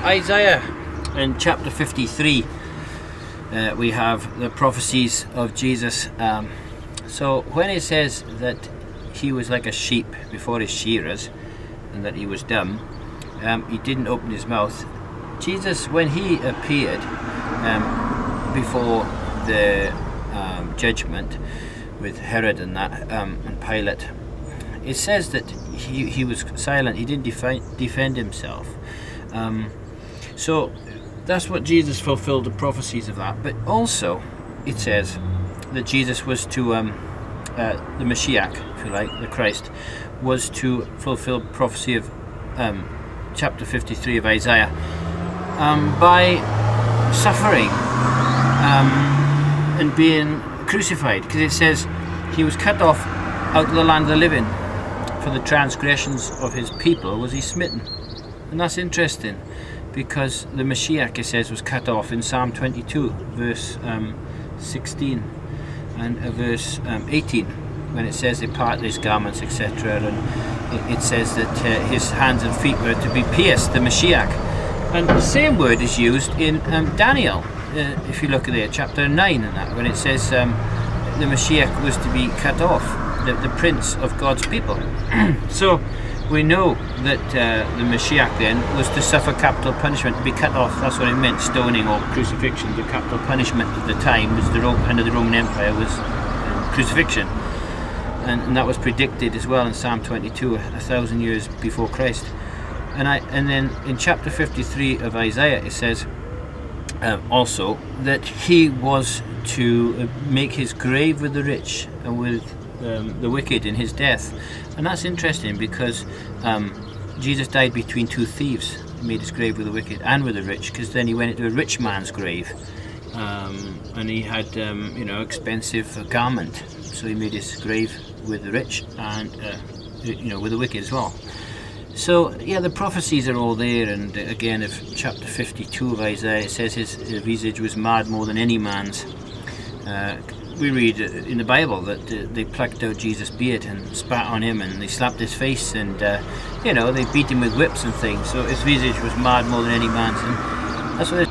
Isaiah in chapter 53 we have the prophecies of Jesus. So when it says that he was like a sheep before his shearers and that he was dumb, he didn't open his mouth. Jesus, when he appeared before the judgment with Herod and that and Pilate, it says that he was silent. He didn't defend himself. So that's what Jesus fulfilled the prophecies of that. But also it says that Jesus was to the Mashiach, if you like, the Christ, was to fulfill prophecy of chapter 53 of Isaiah by suffering and being crucified, because it says he was cut off out of the land of the living. For the transgressions of his people was he smitten. And that's interesting, because the Mashiach, it says, was cut off in Psalm 22 verse 16 and verse 18, when it says they parted his garments, etc., and it says that his hands and feet were to be pierced, the Mashiach. And the same word is used in Daniel, if you look at there, chapter 9 and that, when it says the Mashiach was to be cut off, the prince of God's people. So we know that the Mashiach then was to suffer capital punishment, to be cut off. That's what it meant, stoning or crucifixion. The capital punishment of the time was under the Roman Empire was crucifixion, and that was predicted as well in Psalm 22, 1,000 years before Christ. And then in chapter 53 of Isaiah it says also that he was to make his grave with the rich and with the wicked in his death. And that's interesting, because Jesus died between two thieves. He made his grave with the wicked and with the rich, because then he went into a rich man's grave, and he had expensive garment, so he made his grave with the rich and with the wicked as well. So yeah, the prophecies are all there. And again, if chapter 52 of Isaiah, it says his visage was marred more than any man's. We read in the Bible that they plucked out Jesus' beard and spat on him, and they slapped his face, and they beat him with whips and things. So his visage was marred more than any man's, and that's what